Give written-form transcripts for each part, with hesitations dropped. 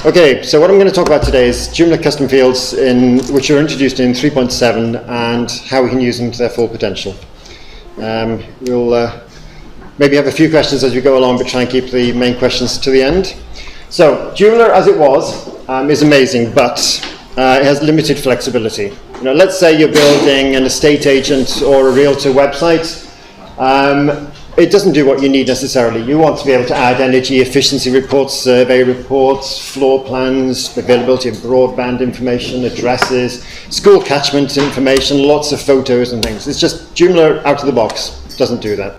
Okay, so what I'm going to talk about today is Joomla custom fields which are introduced in 3.7 and how we can use them to their full potential. We'll maybe have a few questions as we go along, but try and keep the main questions to the end. So Joomla as it was is amazing, but it has limited flexibility. Let's say you're building an estate agent or a realtor website. It doesn't do what you need necessarily. You want to be able to add energy efficiency reports, survey reports, floor plans, availability of broadband information, addresses, school catchment information, lots of photos and things. It's just Joomla out of the box. Doesn't do that.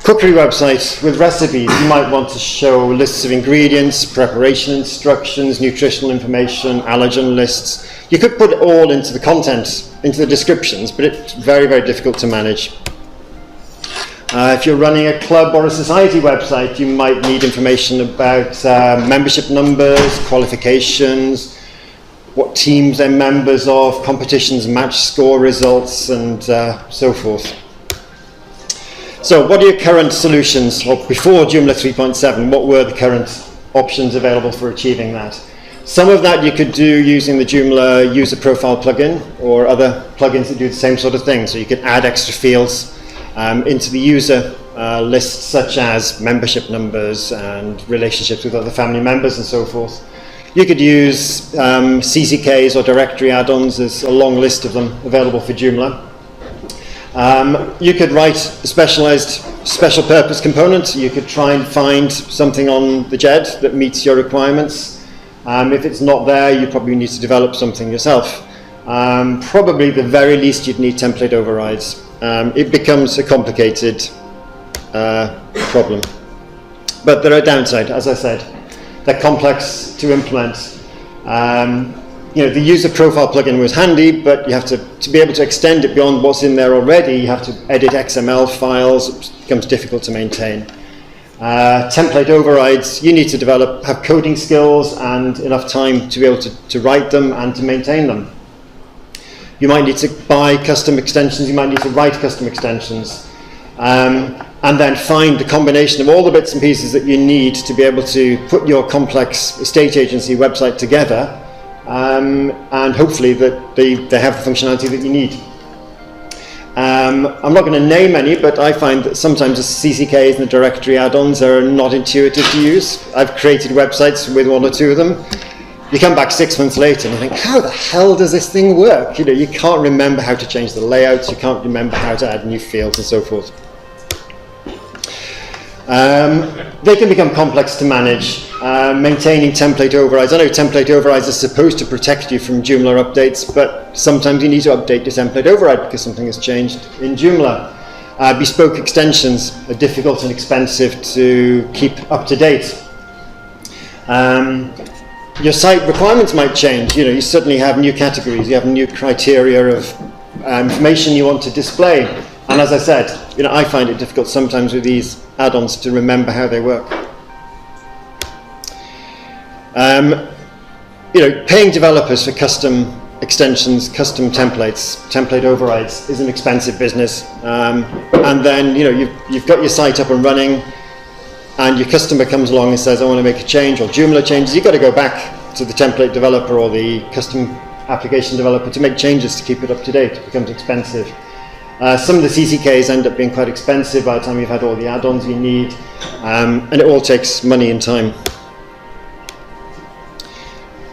Cookery website with recipes. You might want to show lists of ingredients, preparation instructions, nutritional information, allergen lists. You could put it all into the content, into the descriptions, but it's very, very difficult to manage. If you're running a club or a society website, you might need information about membership numbers, qualifications, what teams they're members of, competitions, match score results, and so forth. So what are your current solutions? Well, before Joomla 3.7, what were the current options available for achieving that? Some of that you could do using the Joomla user profile plugin or other plugins that do the same sort of thing. So you could add extra fields into the user list, such as membership numbers and relationships with other family members and so forth. You could use CCKs or directory add-ons. There's a long list of them available for Joomla. You could write a specialized special purpose component. You could try and find something on the JED that meets your requirements. If it's not there, you probably need to develop something yourself. Probably the very least you'd need template overrides. It becomes a complicated problem. But there are downsides, as I said. They're complex to implement. The user profile plugin was handy, but you have to be able to extend it beyond what's in there already. You have to edit XML files. It becomes difficult to maintain. Template overrides, you need to have coding skills and enough time to be able to write them and to maintain them. You might need to buy custom extensions, you might need to write custom extensions, and then find the combination of all the bits and pieces that you need to be able to put your complex estate agency website together, and hopefully that they have the functionality that you need. I'm not going to name any, but I find that sometimes the CCKs and the directory add-ons are not intuitive to use. I've created websites with one or two of them. You come back 6 months later and you think, how the hell does this thing work? You can't remember how to change the layouts, you can't remember how to add new fields and so forth. They can become complex to manage. Maintaining template overrides. I know template overrides are supposed to protect you from Joomla updates, but sometimes you need to update the template override because something has changed in Joomla. Bespoke extensions are difficult and expensive to keep up to date. Your site requirements might change. You suddenly have new categories, you have new criteria of information you want to display. And as I said, I find it difficult sometimes with these add-ons to remember how they work. Paying developers for custom extensions, custom templates, template overrides is an expensive business. And then you've got your site up and running, and your customer comes along and says, I want to make a change, or Joomla changes. You've got to go back to the template developer or the custom application developer to make changes to keep it up to date. It becomes expensive. Some of the CCKs end up being quite expensive by the time you've had all the add-ons you need, and it all takes money and time.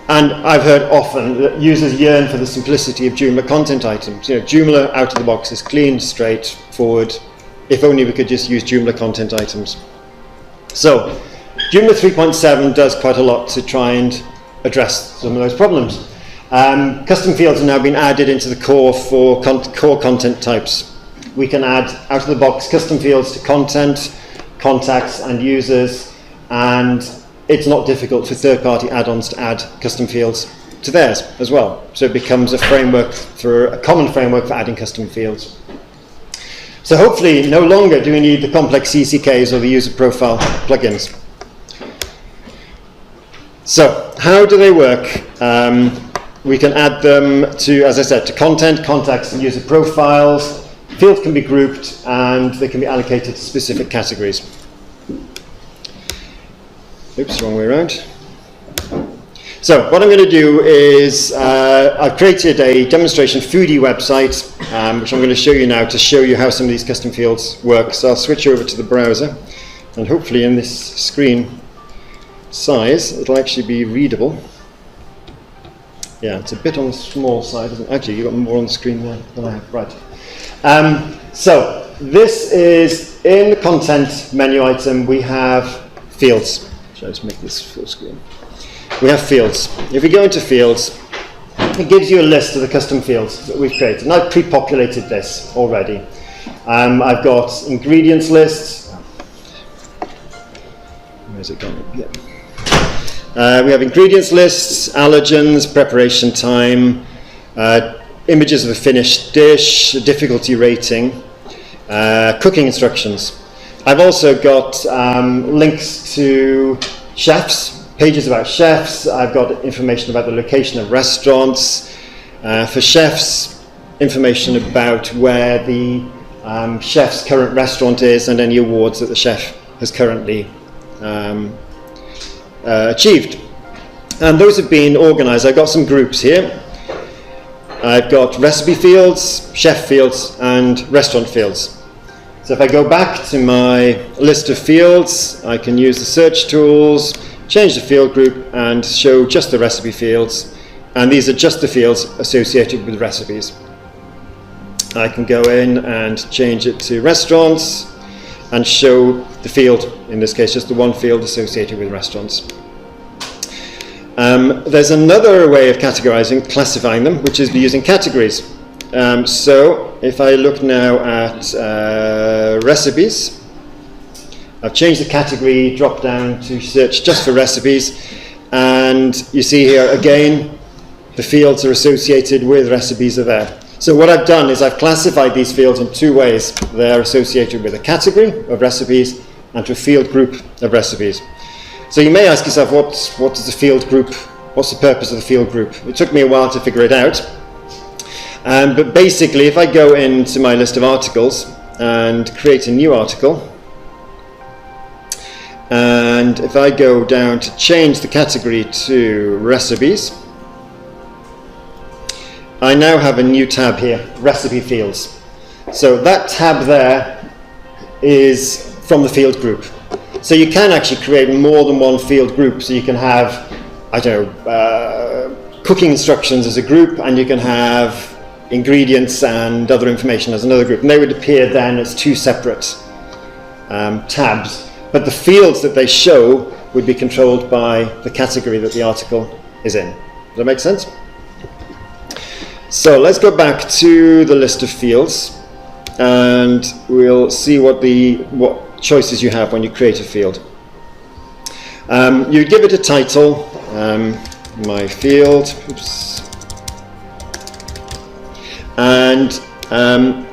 And I've heard often that users yearn for the simplicity of Joomla content items. Joomla out of the box is clean, straightforward. If only we could just use Joomla content items. So, Joomla 3.7 does quite a lot to try and address some of those problems. Custom fields have now been added into the core for core content types. We can add out of the box custom fields to content, contacts, and users, and it's not difficult for third-party add-ons to add custom fields to theirs as well. So it becomes a common framework for adding custom fields. So hopefully no longer do we need the complex CCKs or the user profile plugins. So how do they work? We can add them to, as I said, to content, contacts, and user profiles. Fields can be grouped and they can be allocated to specific categories. Oops, wrong way around. So what I'm going to do is I've created a demonstration foodie website, which I'm going to show you now to show you how some of these custom fields work. So I'll switch over to the browser, and hopefully in this screen size it'll actually be readable. Yeah, it's a bit on the small side, isn't it? Actually, you've got more on the screen there than I have. Right. So this is in the content menu item. We have fields. Shall I just make this full screen? We have fields. If we go into fields, it gives you a list of the custom fields that we've created. And I've pre-populated this already. I've got ingredients lists. Where's it gone? Yeah. We have ingredients lists, allergens, preparation time, images of a finished dish, difficulty rating, cooking instructions. I've also got links to chefs, pages about chefs. I've got information about the location of restaurants. For chefs, information about where the chef's current restaurant is and any awards that the chef has currently achieved. And those have been organized. I've got some groups here. I've got recipe fields, chef fields, and restaurant fields. So if I go back to my list of fields, I can use the search tools, change the field group, and show just the recipe fields. And these are just the fields associated with recipes. I can go in and change it to restaurants and show the field, in this case just the one field associated with restaurants. There's another way of categorizing, classifying them, which is using categories. So if I look now at recipes, I've changed the category drop down to search just for recipes, and you see here again the fields are associated with recipes are there. So what I've done is I've classified these fields in two ways. They're associated with a category of recipes and to a field group of recipes. So you may ask yourself, what is the field group? What's the purpose of the field group? It took me a while to figure it out. But basically, if I go into my list of articles and create a new article, and if I go down to change the category to recipes, I now have a new tab here, recipe fields. So that tab there is from the field group. So you can actually create more than one field group. So you can have, I don't know, cooking instructions as a group, and you can have ingredients and other information as another group. And they would appear then as two separate tabs. But the fields that they show would be controlled by the category that the article is in. Does that make sense? So let's go back to the list of fields, and we'll see what choices you have when you create a field. You give it a title, my field, oops. And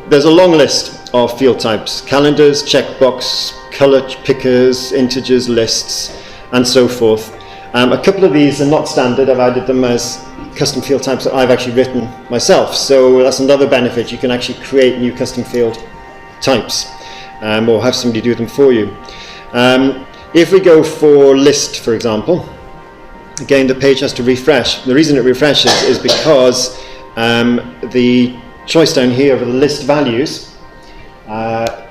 there's a long list of field types: calendars, checkbox, color pickers, integers, lists, and so forth. A couple of these are not standard. I've added them as custom field types that I've actually written myself. So that's another benefit. You can actually create new custom field types, or have somebody do them for you. If we go for list, for example, again the page has to refresh. The reason it refreshes is because the choice down here for the list values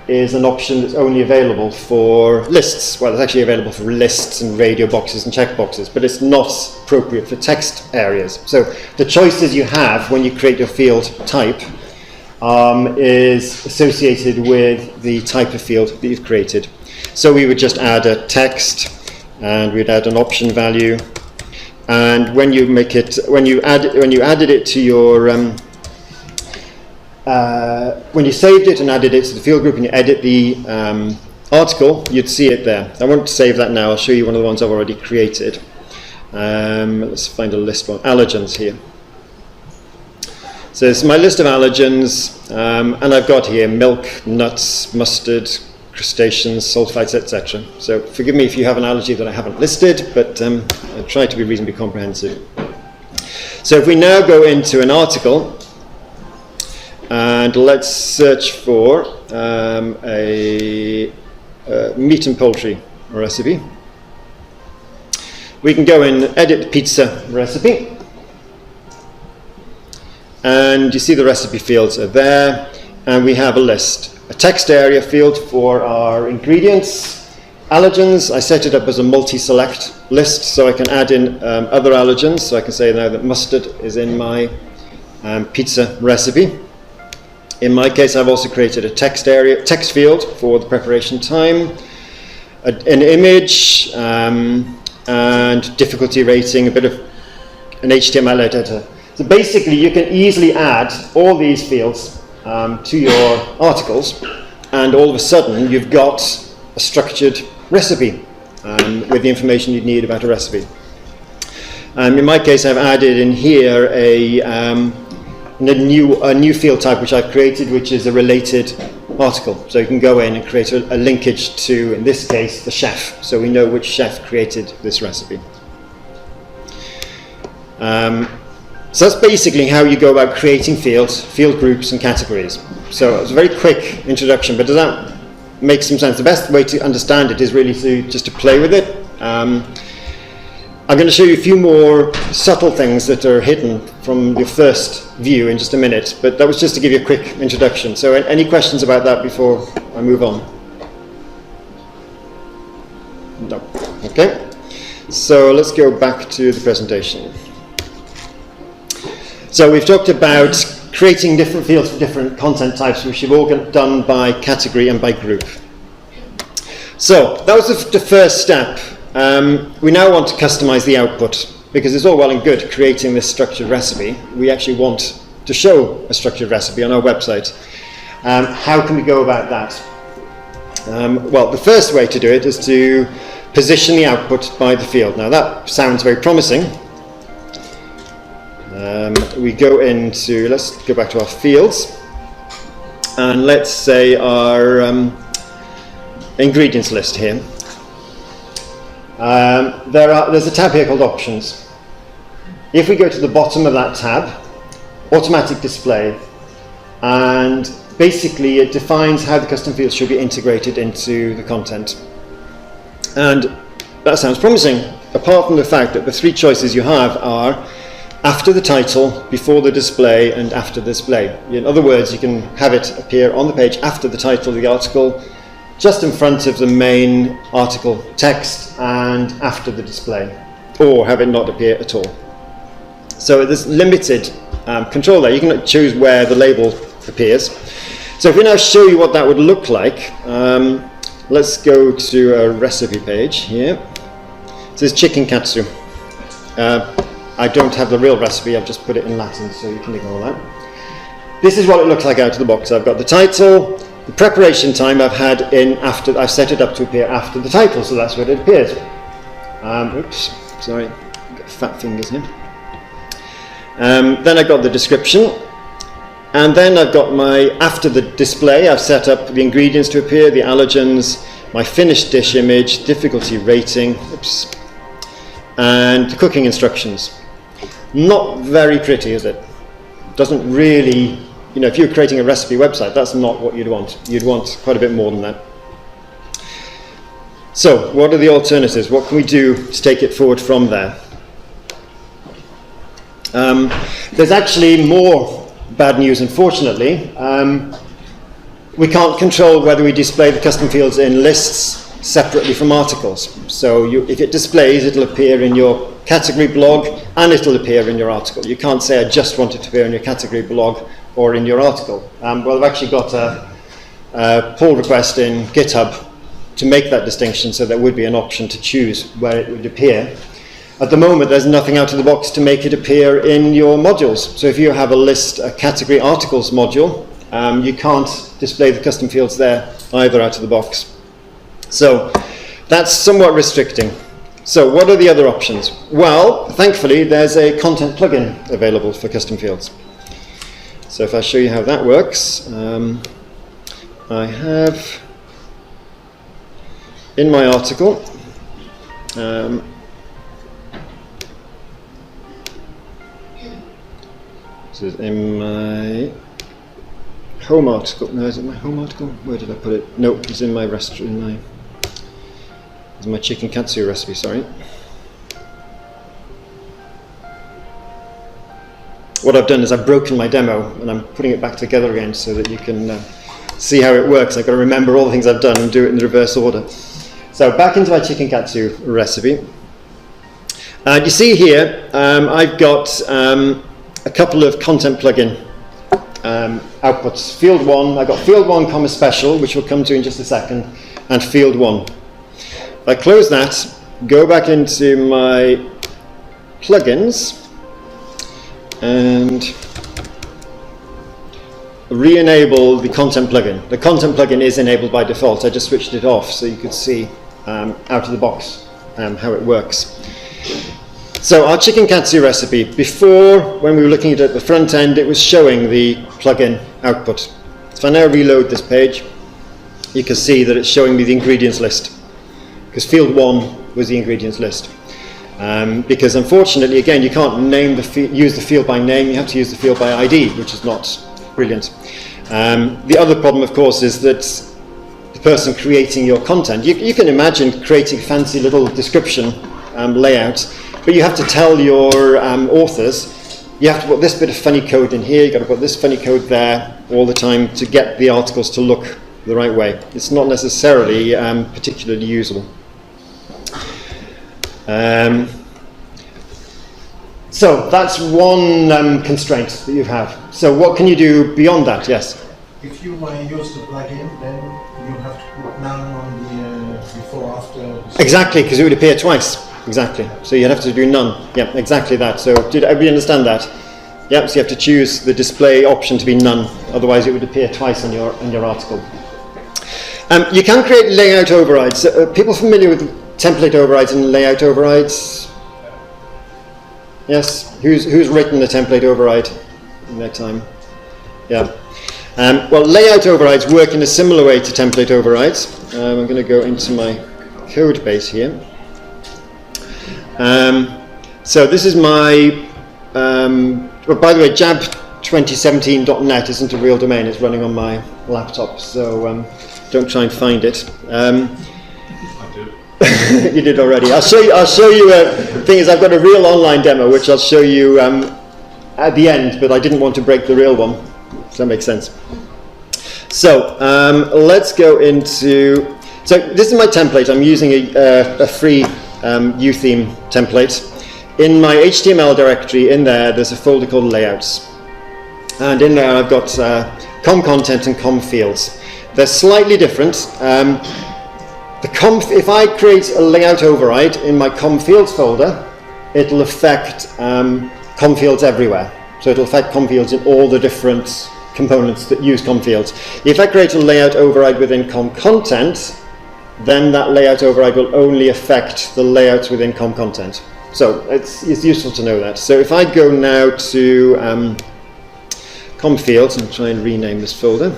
is an option that's only available for lists. Well, it's actually available for lists and radio boxes and checkboxes, but it's not appropriate for text areas. So the choices you have when you create your field type is associated with the type of field that you've created. So we would just add a text, and we'd add an option value, and when you make it, when you added it to your when you saved it and added it to the field group and you edit the article, you'd see it there. I won't save that now. I'll show you one of the ones I've already created. Let's find a list one. Allergens here. So it's my list of allergens, and I've got here milk, nuts, mustard, crustaceans, sulfites, etc. So forgive me if you have an allergy that I haven't listed, but I try to be reasonably comprehensive. So if we now go into an article, and let's search for a meat and poultry recipe. we can go and edit the pizza recipe. And you see the recipe fields are there, and we have a list. A text area field for our ingredients. Allergens, I set it up as a multi-select list, so I can add in other allergens. So I can say now that mustard is in my pizza recipe. In my case, I've also created a text field for the preparation time, an image, and difficulty rating, a bit of an HTML editor. So basically, you can easily add all these fields to your articles, and all of a sudden, you've got a structured recipe with the information you'd need about a recipe. In my case, I've added in here a new field type which I've created, which is a related article. So you can go in and create a linkage to, in this case, the chef. So we know which chef created this recipe. So that's basically how you go about creating fields, field groups, and categories. So it's a very quick introduction, but does that make some sense? The best way to understand it is really just to play with it. I'm going to show you a few more subtle things that are hidden from your first view in just a minute, but that was just to give you a quick introduction. So any questions about that before I move on? No. Okay. So let's go back to the presentation. So we've talked about creating different fields for different content types, which you've all done by category and by group. So that was the first step. We now want to customize the output, because it's all well and good creating this structured recipe. We actually want to show a structured recipe on our website. How can we go about that? Well, the first way to do it is to position the output by the field. Now that sounds very promising. We go into, let's go back to our fields, and let's say our ingredients list here. There's a tab here called Options. If we go to the bottom of that tab, Automatic Display, and basically it defines how the custom fields should be integrated into the content. And that sounds promising, apart from the fact that the three choices you have are after the title, before the display, and after the display. In other words, you can have it appear on the page after the title of the article, just in front of the main article text, and after the display, or have it not appear at all. So there's limited control there. You can choose where the label appears. So if we now show you what that would look like, let's go to a recipe page here. This is chicken katsu. I don't have the real recipe, I've just put it in Latin, so you can ignore that. This is what it looks like out of the box. I've got the title, the preparation time I've set it up to appear after the title, so that's where it appears. Oops, sorry, I've got fat fingers here. Then I've got the description, and then I've got my, after the display, I've set up the ingredients to appear, the allergens, my finished dish image, difficulty rating, oops, and the cooking instructions. Not very pretty, is it? Doesn't really, if you're creating a recipe website, that's not what you'd want. You'd want quite a bit more than that. So, what are the alternatives? What can we do to take it forward from there? There's actually more bad news, unfortunately. We can't control whether we display the custom fields in lists separately from articles. So if it displays, it'll appear in your category blog and it'll appear in your article. You can't say I just want it to appear in your category blog or in your article. Well, I've actually got a pull request in GitHub to make that distinction, so there would be an option to choose where it would appear. At the moment, there's nothing out of the box to make it appear in your modules. So if you have a category articles module, you can't display the custom fields there either out of the box. So that's somewhat restricting. So what are the other options? Well, thankfully, there's a content plugin available for custom fields. So if I show you how that works, I have in my article, this is in my home article. No, is it my home article? Where did I put it? No, it's in my restaurant. It's my chicken katsu recipe. Sorry. what I've done is I've broken my demo and I'm putting it back together again so that you can see how it works. I've got to remember all the things I've done and do it in the reverse order. So back into my chicken katsu recipe. You see here, I've got a couple of content plugin outputs. Field 1, I've got field 1 comma special, which we'll come to in just a second, and field 1. If I close that, go back into my plugins, and re-enable the content plugin. The content plugin is enabled by default. I just switched it off so you could see out of the box how it works. So our chicken katsu recipe, before, when we were looking at it at the front end, it was showing the plugin output. If I now reload this page, you can see that it's showing me the ingredients list, because field 1 was the ingredients list. Because unfortunately, again, you can't use the field by name, you have to use the field by ID, which is not brilliant. The other problem, of course, is that the person creating your content, you can imagine creating a fancy little description layout, but you have to tell your authors, you have to put this bit of funny code in here, you've got to put this funny code there all the time to get the articles to look the right way. It's not necessarily particularly usable. So that's one constraint that you have. So what can you do beyond that? Yes? If you use the plugin, then you have to put none on the before, after. Exactly, because it would appear twice. Exactly. So you'd have to do none. Yeah, exactly that. So did everybody understand that? Yeah, so you have to choose the display option to be none. Otherwise it would appear twice on your article. You can create layout overrides. People familiar with template overrides and layout overrides? Yes? Who's written a template override in their time? Yeah. Well, layout overrides work in a similar way to template overrides. I'm going to go into my code base here. So this is my, well, by the way, jab2017.net isn't a real domain, it's running on my laptop, so don't try and find it. I did. You did already. I'll show you, the thing is I've got a real online demo which I'll show you at the end, but I didn't want to break the real one. Does that make sense? So let's go into, so this is my template. I'm using a free UTheme template. In my HTML directory, in there's a folder called layouts. And in there I've got com content and com fields. They're slightly different. If I create a layout override in my com fields folder, it'll affect com fields everywhere. So it'll affect com fields in all the different components that use com fields. If I create a layout override within com content, then that layout override will only affect the layouts within com content. So it's useful to know that. So if I go now to com fields and try and rename this folder,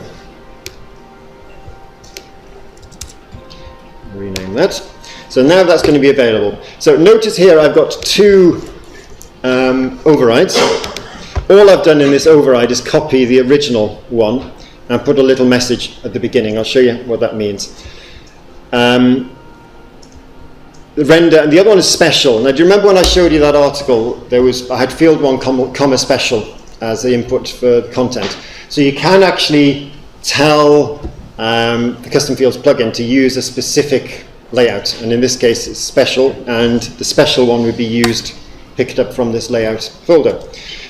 rename that. So now that's going to be available. So notice here I've got two overrides. All I've done in this override is copy the original one and put a little message at the beginning. I'll show you what that means. The render, and the other one is special. Now, do you remember when I showed you that article? I had field 1 comma special as the input for the content. So you can actually tell the custom fields plugin to use a specific layout, and in this case it's special, and the special one would be picked up from this layout folder.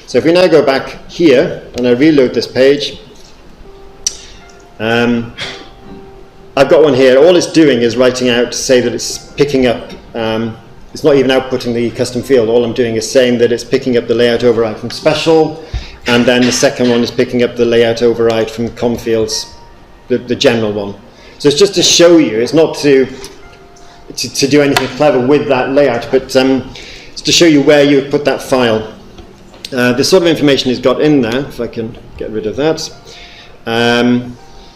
So if we now go back here and I reload this page, I've got one here. All it's doing is writing out to say that it's picking up, it's not even outputting the custom field. All I'm doing is saying that it's picking up the layout override from special, and then the second one is picking up the layout override from com fields, the general one. So it's just to show you, it's not to do anything clever with that layout, but it's to show you where you would put that file. This sort of information is got in there, if I can get rid of that.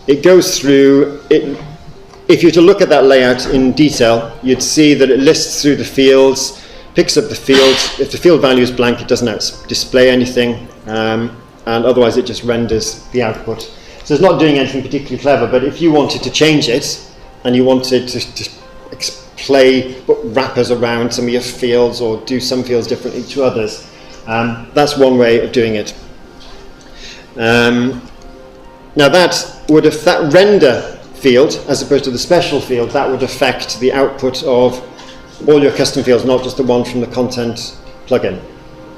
It goes through, if you were to look at that layout in detail, you'd see that it lists through the fields, picks up the fields. If the field value is blank, it doesn't display anything, and otherwise it just renders the output. So it's not doing anything particularly clever, but if you wanted to change it, and you wanted to put wrappers around some of your fields, or do some fields differently to others, That's one way of doing it. Now that render field, as opposed to the special field, that would affect the output of all your custom fields, not just the one from the content plugin.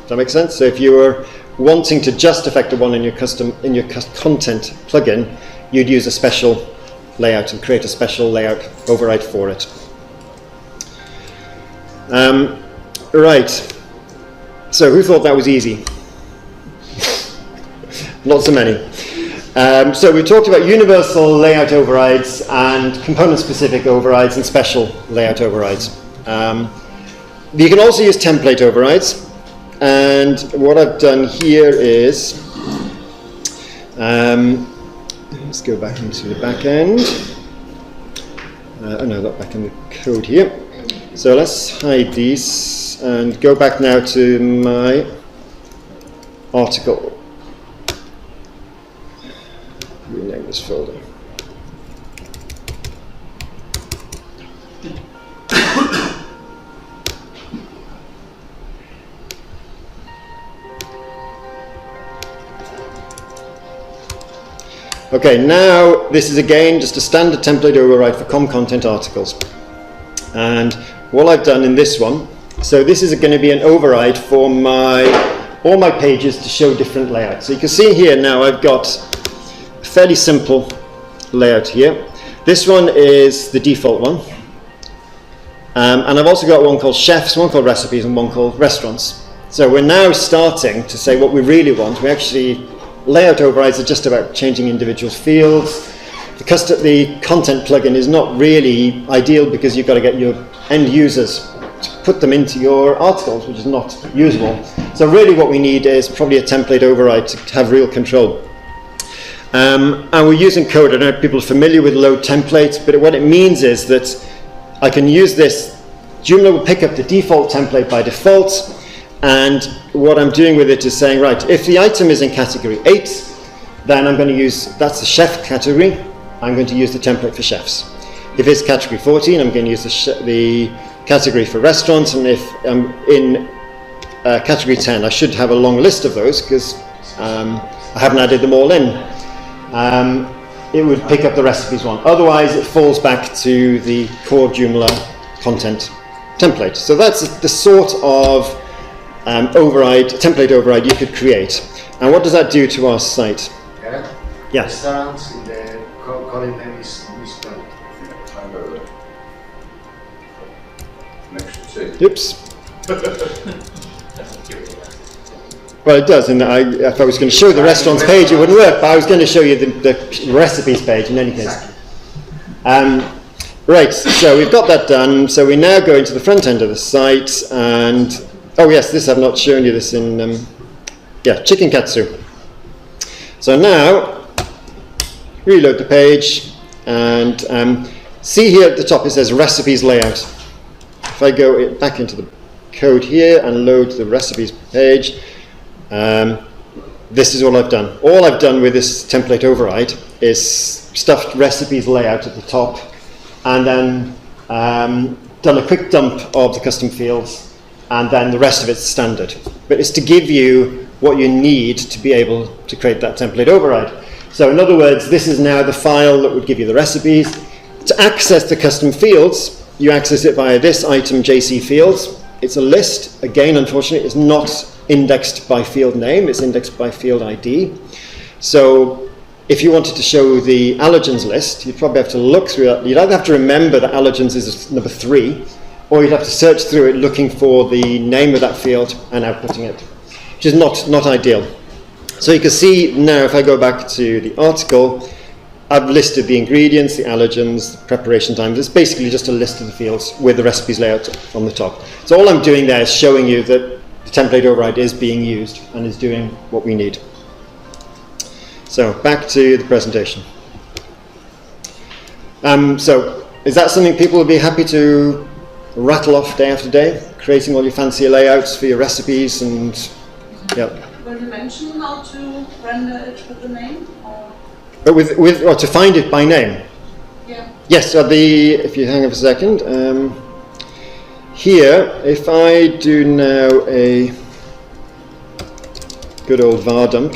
Does that make sense? So if you were wanting to just affect the one in your content plugin, you'd use a special layout and create a special layout override for it. Right. So who thought that was easy? Lots of many. So we talked about universal layout overrides and component-specific overrides and special layout overrides. You can also use template overrides. And what I've done here is, let's go back into the back end. Oh no, not back in the code here. So let's hide these and go back now to my article. Rename this folder. Okay, now this is again just a standard template override for com content articles. And what I've done in this one, so this is going to be an override for all my pages to show different layouts. So you can see here now I've got a fairly simple layout here. This one is the default one. And I've also got one called chefs, one called recipes, and one called restaurants. So we're now starting to say what we really want. We actually, layout overrides are just about changing individual fields. The content plugin is not really ideal because you've got to get your end users to put them into your articles, which is not usable. So really what we need is probably a template override to have real control. And we're using code. I don't know if people are familiar with load template, but what it means is that I can use this. Joomla will pick up the default template by default, and what I'm doing with it is saying, right, if the item is in category 8, then I'm going to use, that's the chef category, I'm going to use the template for chefs. If it's category 14, I'm going to use the category for restaurants, and if I'm in category 10, I should have a long list of those because I haven't added them all in. It would pick up the recipes one. Otherwise, it falls back to the core Joomla content template. So that's the sort of template override you could create. And what does that do to our site? Yeah. Yes. Restaurants in the column name is misspelled. Next to Oops. Well, it does. And if I was going to show the restaurants page, it wouldn't work. But I was going to show you the recipes page in any case. Right. So we've got that done. So we now go into the front end of the site, and oh yes, this I've not shown you this in. Chicken katsu. So now reload the page, and see here at the top it says recipes layout. If I go back into the code here and load the recipes page. This is all I've done. All I've done with this template override is stuffed recipes layout at the top, and then done a quick dump of the custom fields, and then the rest of it's standard. But it's to give you what you need to be able to create that template override. So in other words, this is now the file that would give you the recipes. To access the custom fields, you access it via this item JC fields. It's a list. Again, unfortunately, it's not indexed by field name, it's indexed by field ID. So if you wanted to show the allergens list, you'd probably have to look through that. You'd either have to remember that allergens is number 3, or you'd have to search through it looking for the name of that field and outputting it, which is not ideal. So you can see now, if I go back to the article, I've listed the ingredients, the allergens, the preparation times. It's basically just a list of the fields with the recipes layout on the top. So all I'm doing there is showing you that the template override is being used and is doing what we need. So back to the presentation. So is that something people would be happy to rattle off day after day, creating all your fancy layouts for your recipes? And yeah. Will you mention how to render it with the name? Or? But or to find it by name? Yeah. Yes, if you hang on a second. Here, if I do now Good old var dump.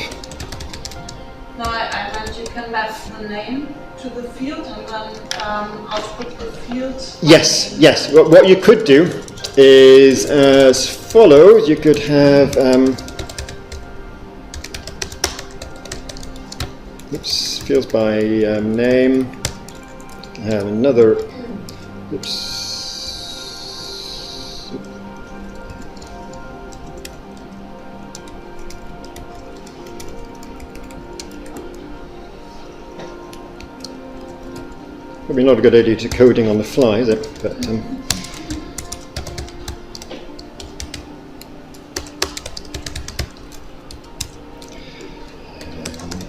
No, I meant you can map the name to the field and then output the field. Yes, yes. What you could do is as follows. You could have oops, fields by name. Have another. Oops. Probably not a good idea to coding on the fly, is it? But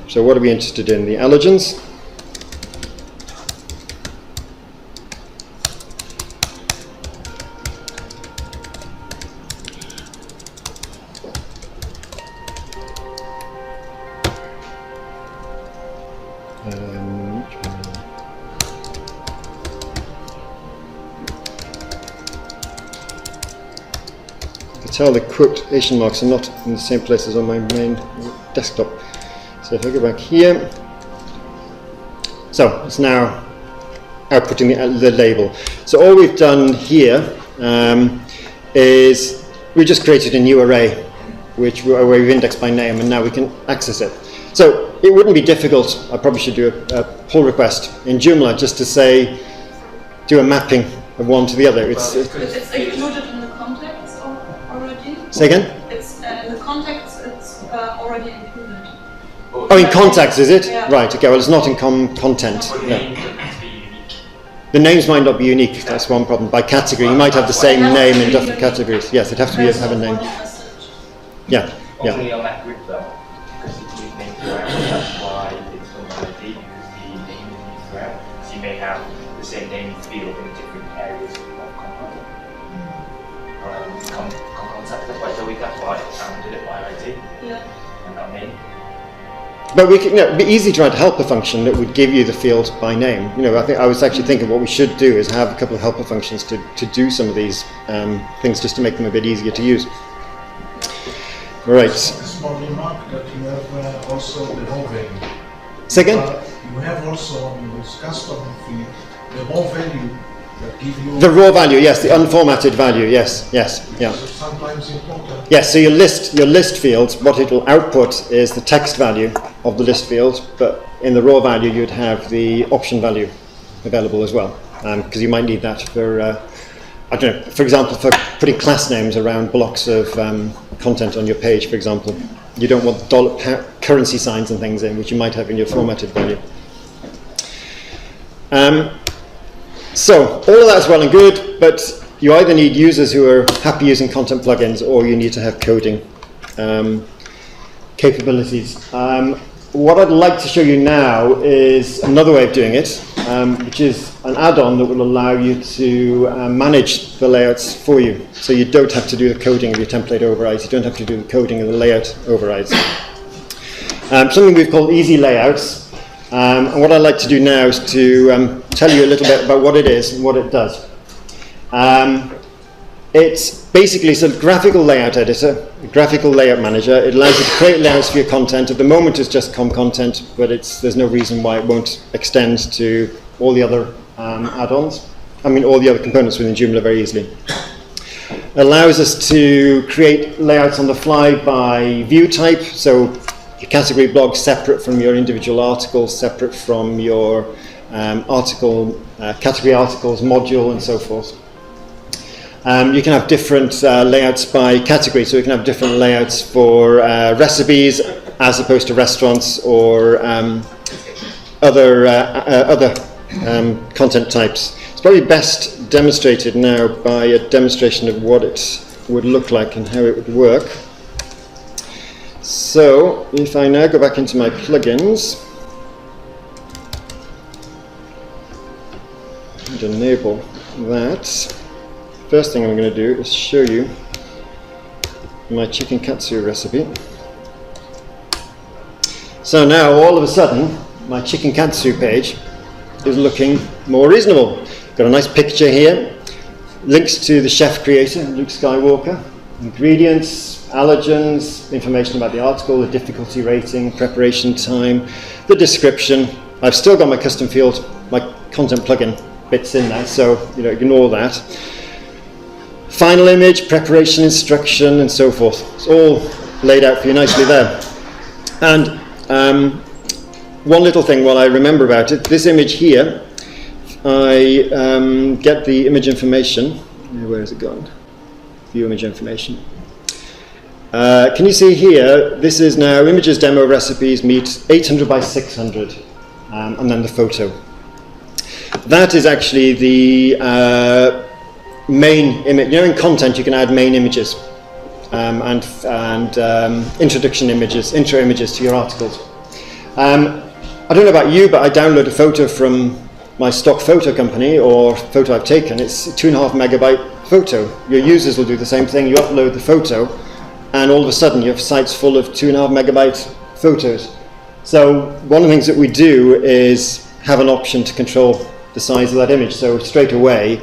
so what are we interested in? The allergens. Tell the quotation marks are not in the same place as on my main desktop. So if I go back here, so it's now outputting the label. So all we've done here is we just created a new array where we've indexed by name, and now we can access it. So it wouldn't be difficult. I probably should do a pull request in Joomla just to say do a mapping of one to the other. It's included in the context already? Say again? It's in the context, it's already included. Oh, in context, is it? Yeah. Right, okay, well it's not in content. But the No. name doesn't have to be unique. The names might not be unique, that's one problem. By category, you might have the same name in different categories. Yes, it has to have a name. Yeah, yeah. Only on that group though, because it's used name throughout, that's why it's on ID, because the name is used throughout. So you may have the same name field in different areas of content. Concept, that's why Zoe, that's why I did it by ID, Yeah. and not name. But we could, it'd be easy to write a helper function that would give you the field by name. You know, I was actually thinking what we should do is have a couple of helper functions to do some of these things just to make them a bit easier to use. Right. A small remark that you have also the raw value. Say again? You have also on this custom field the raw value that give you The raw value, yes, the unformatted value, yes, yes, yeah. So sometimes important. Yes, so your list field, what it will output is the text value of the list field, but in the raw value you'd have the option value available as well, because you might need that for, I don't know, for example, for putting class names around blocks of content on your page, for example. You don't want currency signs and things in, which you might have in your formatted value. So all of that's well and good, but you either need users who are happy using content plugins, or you need to have coding capabilities. What I'd like to show you now is another way of doing it, which is an add-on that will allow you to manage the layouts for you. So you don't have to do the coding of your template overrides, you don't have to do the coding of the layout overrides. Something we've called easy layouts. And what I'd like to do now is to tell you a little bit about what it is and what it does. It's basically a graphical layout editor, a graphical layout manager. It allows you to create layouts for your content. At the moment it's just content, but there's no reason why it won't extend to all the other add-ons. I mean all the other components within Joomla very easily. It allows us to create layouts on the fly by view type, so your category blog separate from your individual articles, separate from your category articles, module, and so forth. You can have different layouts by category, so you can have different layouts for recipes as opposed to restaurants or other content types. It's probably best demonstrated now by a demonstration of what it would look like and how it would work. So if I now go back into my plugins and enable that, first thing I'm going to do is show you my chicken katsu recipe. So now all of a sudden my chicken katsu page is looking more reasonable. Got a nice picture here, links to the chef creator, Luke Skywalker, ingredients, allergens, information about the article, the difficulty rating, preparation time, the description. I've still got my custom field, my content plugin bits in there, so ignore that. Final image, preparation instruction, and so forth. It's all laid out for you nicely there. And one little thing while I remember about it, this image here, I get the image information. Where has it gone? View image information. Can you see here, this is now images, demo, recipes, meat, 800 by 600, and then the photo. That is actually the main image. In content you can add main images and introduction images, intro images to your articles. I don't know about you, but I download a photo from my stock photo company or photo I've taken. It's a 2.5 megabyte photo. Your users will do the same thing. You upload the photo and all of a sudden your site's full of 2.5 megabyte photos. So one of the things that we do is have an option to control the size of that image. So straight away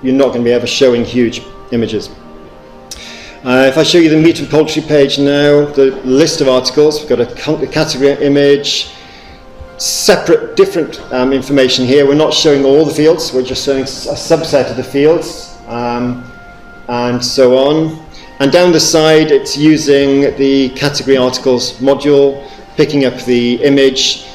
you're not going to be ever showing huge images. If I show you the meat and poultry page now, the list of articles, we've got a category image, separate, different information here. We're not showing all the fields, we're just showing a subset of the fields, and so on. And down the side, it's using the category articles module, picking up the image.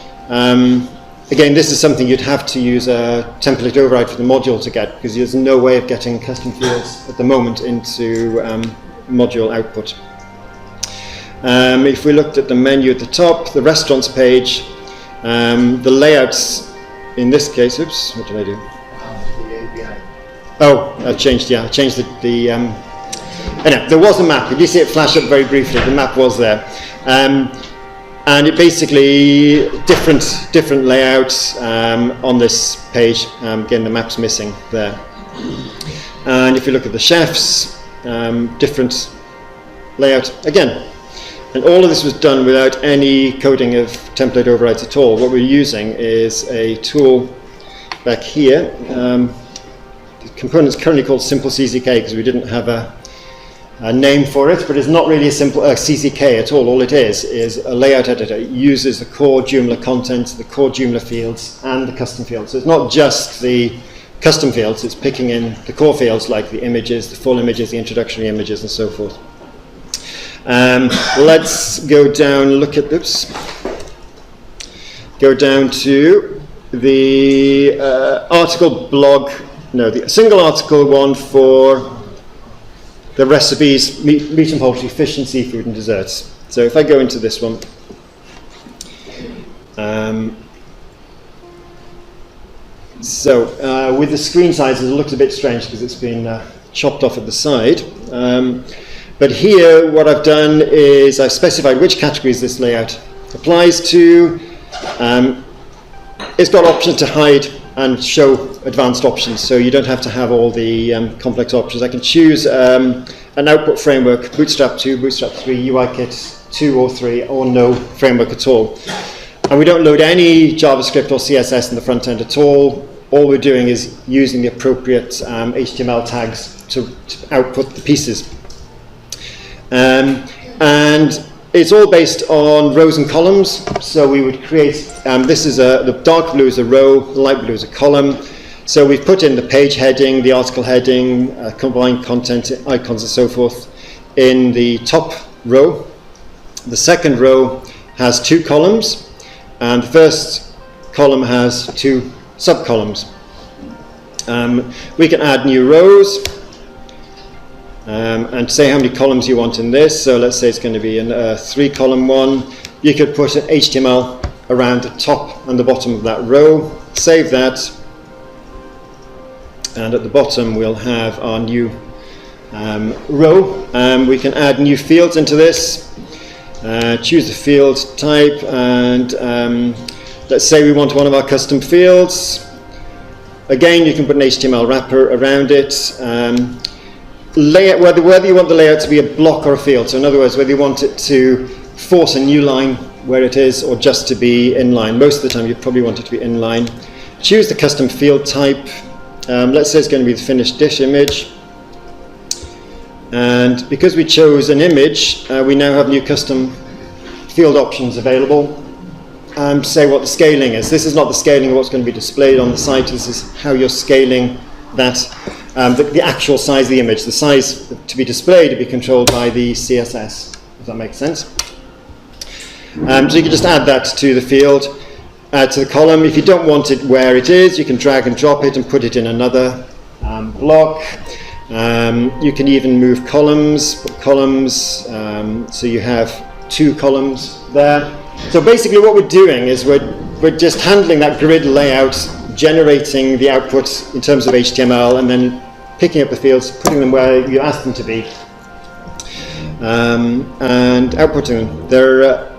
Again, this is something you'd have to use a template override for the module to get, because there's no way of getting custom fields at the moment into module output. If we looked at the menu at the top, the restaurants page, the layouts in this case, oops, what did I do? The API. Oh, I changed the anyway, there was a map. If you see it flash up very briefly, the map was there. And it basically, different layouts on this page. Again, the map's missing there. And if you look at the chefs, different layout again. And all of this was done without any coding of template overrides at all. What we're using is a tool back here. The component's currently called Simple CZK because we didn't have a name for it, but it's not really a simple CZK at all. All it is a layout editor. It uses the core Joomla content, the core Joomla fields, and the custom fields. So it's not just the custom fields, it's picking in the core fields like the images, the full images, the introductory images, and so forth. Let's go down, look at this. Go down to the article blog, no, the single article one for the recipes, meat and poultry, fish and seafood and desserts. So if I go into this one, with the screen sizes it looks a bit strange because it's been chopped off at the side. But here what I've done is I've specified which categories this layout applies to. It's got options to hide and show advanced options, so you don't have to have all the complex options. I can choose an output framework, Bootstrap 2, Bootstrap 3, UIKit 2 or 3, or no framework at all. And we don't load any JavaScript or CSS in the front end at all. All we're doing is using the appropriate HTML tags to output the pieces. And it's all based on rows and columns. So we would create, this is the dark blue is a row, the light blue is a column. So we've put in the page heading, the article heading, combined content, icons and so forth in the top row. The second row has 2 columns, and the first column has 2 sub-columns. We can add new rows. And say how many columns you want in this. So let's say it's going to be a 3-column one. You could put an HTML around the top and the bottom of that row. Save that. And at the bottom we'll have our new row. We can add new fields into this. Choose the field type, and let's say we want one of our custom fields. Again, you can put an HTML wrapper around it. Layout, whether you want the layout to be a block or a field. So in other words, whether you want it to force a new line where it is or just to be inline. Most of the time you probably want it to be inline. Choose the custom field type. Let's say it's going to be the finished dish image. And because we chose an image, we now have new custom field options available. Say what the scaling is. This is not the scaling of what's going to be displayed on the site. This is how you're scaling that, the actual size of the image. The size to be displayed to be controlled by the CSS. Does that make sense? So you can just add that to the field, to the column. If you don't want it where it is, you can drag and drop it and put it in another block. You can even move columns, so you have 2 columns there. So basically what we're doing is we're just handling that grid layout, generating the output in terms of HTML, and then picking up the fields, putting them where you ask them to be, and outputting them. There,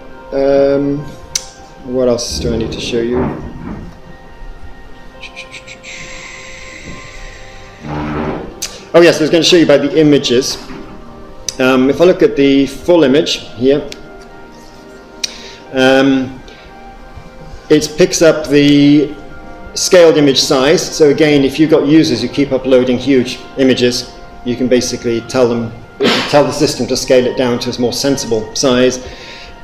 what else do I need to show you? Oh yes, I was going to show you about the images. If I look at the full image here, it picks up the scaled image size. So again, if you've got users who keep uploading huge images, you can basically tell the system to scale it down to a more sensible size,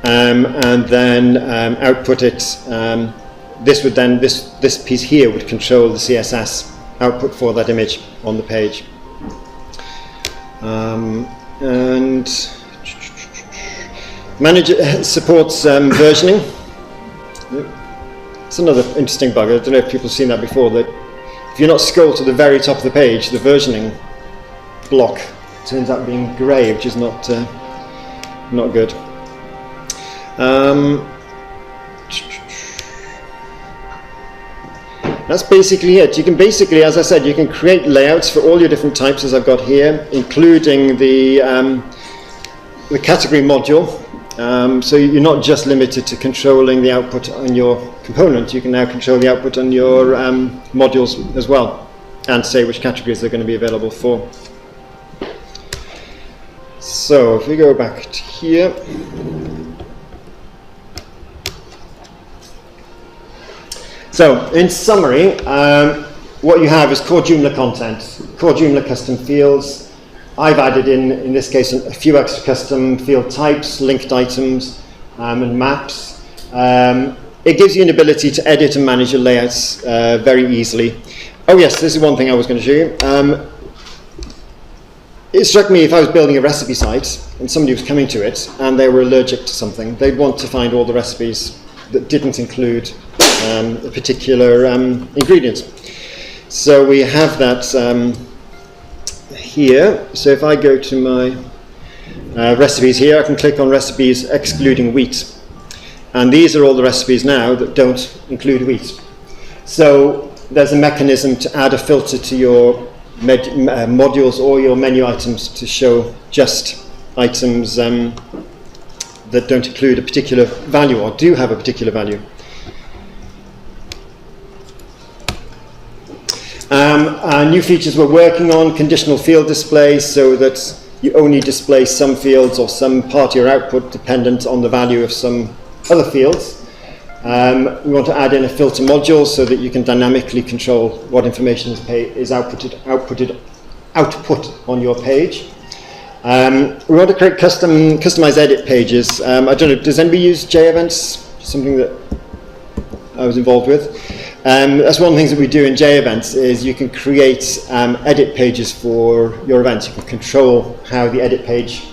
and then output it. This piece here would control the CSS output for that image on the page. And Manager supports versioning. It's another interesting bug. I don't know if people have seen that before, that if you're not scrolled to the very top of the page, the versioning block turns out being grey, which is not good. That's basically it. You can basically, as I said, you can create layouts for all your different types, as I've got here, including the category module. So you're not just limited to controlling the output on your component. You can now control the output on your modules as well, and say which categories they're going to be available for. So if we go back to here. So, in summary, what you have is core Joomla content, core Joomla custom fields. I've added in this case, a few extra custom field types, linked items, and maps. It gives you an ability to edit and manage your layouts very easily. Oh yes, this is one thing I was going to show you. It struck me, if I was building a recipe site and somebody was coming to it and they were allergic to something, they'd want to find all the recipes that didn't include a particular ingredient. So we have that here. So if I go to my recipes here, I can click on recipes excluding wheat. And these are all the recipes now that don't include wheat. So there's a mechanism to add a filter to your modules or your menu items to show just items that don't include a particular value or do have a particular value. New features we're working on, conditional field display, so that you only display some fields or some part of your output dependent on the value of some other fields. We want to add in a filter module so that you can dynamically control what information is output on your page. We want to create customized edit pages. I don't know, does anybody use JEvents? Something that I was involved with. That's one of the things that we do in JEvents is you can create edit pages for your events. You can control how the edit page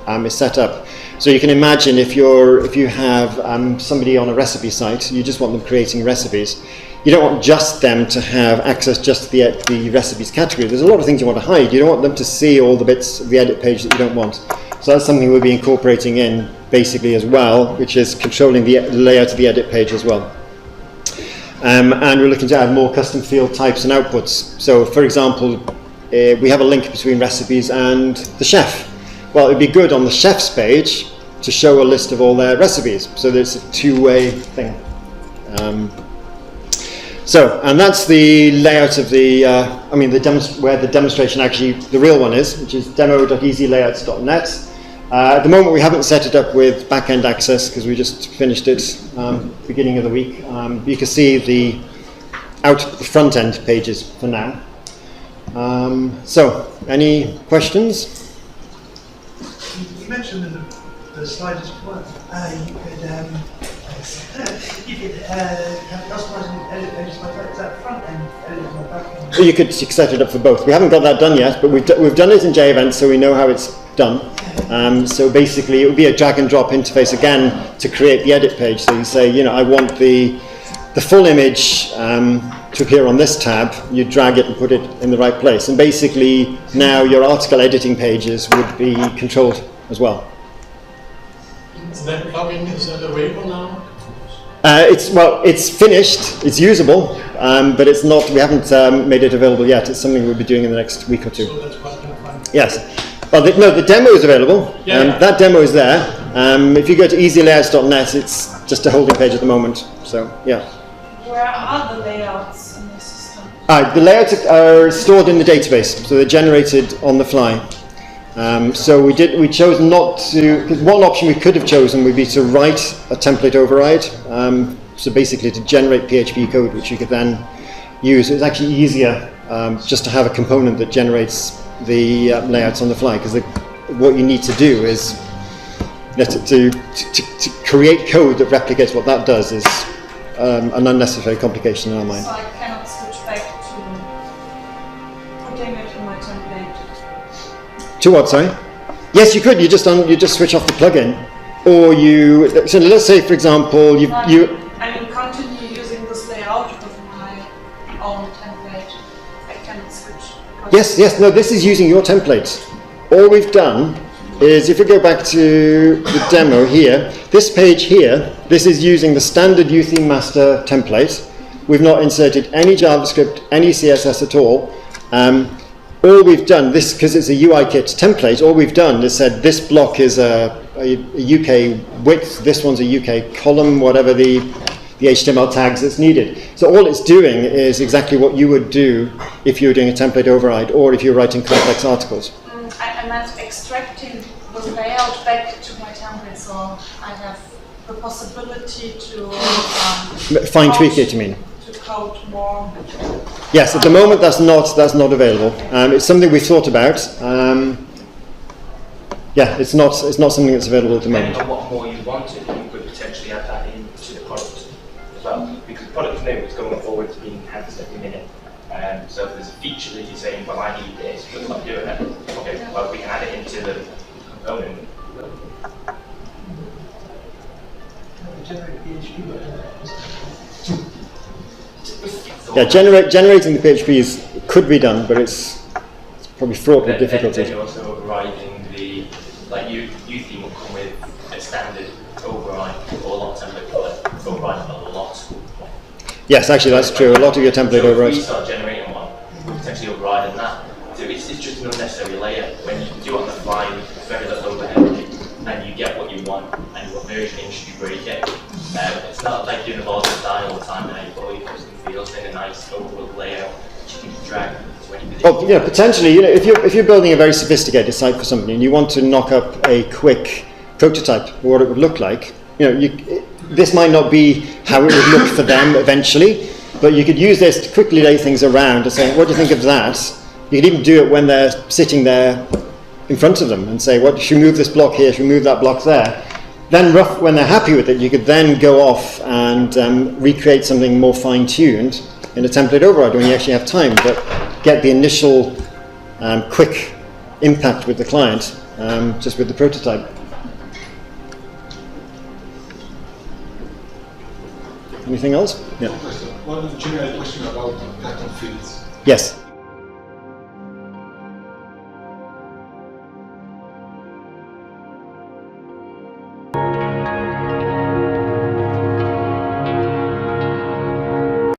is set up. So you can imagine if you have somebody on a recipe site, you just want them creating recipes. You don't want just them to have access just to the recipes category. There's a lot of things you want to hide. You don't want them to see all the bits of the edit page that you don't want. So that's something we'll be incorporating in basically as well, which is controlling the layout of the edit page as well. And we're looking to add more custom field types and outputs. So for example, we have a link between recipes and the chef. Well, it'd be good on the chef's page to show a list of all their recipes. So there's a two-way thing. And that's the layout of the, where the demonstration actually, the real one is, which is demo.easylayouts.net. At the moment we haven't set it up with back-end access because we just finished it beginning of the week. You can see the front-end pages for now. So, any questions? mentioned in the slide as well, you could have customizing edit pages like that front end, edit on the back end. So you could set it up for both. We haven't got that done yet, but we've done it in JEvent, so we know how it's done. So basically, it would be a drag and drop interface again to create the edit page. So you say, you know, I want the full image to appear on this tab. You drag it and put it in the right place, and basically now your article editing pages would be controlled as well. That plugin is available now? It's finished. It's usable, but it's not. We haven't made it available yet. It's something we'll be doing in the next week or two. So that's quite fun. Yes. Well, the demo is available. Yeah. That demo is there. If you go to easylayouts.net, it's just a holding page at the moment. So yeah. Where are the layouts in the system? The layouts are stored in the database, so they're generated on the fly. So we chose not to, because one option we could have chosen would be to write a template override. So basically to generate PHP code, which you could then use. It's actually easier just to have a component that generates the layouts on the fly, because what you need to do is to create code that replicates what that does is an unnecessary complication in our mind. So I cannot switch back to putting it in my template. To what, sorry? Yes, you could. You just switch off the plugin, or so let's say, for example, I mean, continue using this layout with my own template. I cannot switch. Yes. No, this is using your template. All we've done is, if we go back to the demo here, this page here, this is using the standard uTheme master template. We've not inserted any JavaScript, any CSS at all. All we've done, this because it's a UIKit template, all we've done is said this block is a UK width, this one's a UK column, whatever the HTML tags that's needed. So all it's doing is exactly what you would do if you were doing a template override or if you're writing complex articles. I meant extracting the layout back to my template, so I have the possibility to Fine tweak it, you mean? To code more. Yes, at the moment that's not available. It's something we've thought about. It's not something that's available at the moment. Depending on what more you wanted, you could potentially add that into the product as well. Because the product new is going forward to being enhanced every minute. So if there's a feature that you're saying, well, I need this, but I'm not doing it, okay, well, we can add it into the component. Generate PHP. Yeah, generating the PHP could be done, but it's probably fraught with difficulties. Then you're also overriding uTheme will come with a standard override or a lot of template override a lot. Yes, actually that's true. A lot of your template so overrides. If we start generating one, we're potentially overriding that. So it's just an unnecessary layer. When you can do it on the fly with very little overhead, and you get what you want, and what versioning should you break it. It's not like doing a volatile style all the time, and you put all your custom fields in a nice overall layout which you can drag to any particular. Oh, yeah, potentially. If you're building a very sophisticated site for somebody and you want to knock up a quick prototype of what it would look like, this might not be how it would look for them eventually, but you could use this to quickly lay things around and say, what do you think of that? You could even do it when they're sitting there in front of them and say, should we move this block here, should we move that block there? Then when they're happy with it, you could then go off and recreate something more fine-tuned in a template override when you actually have time, but get the initial quick impact with the client just with the prototype. Anything else? Yeah. One general question about custom fields. Yes.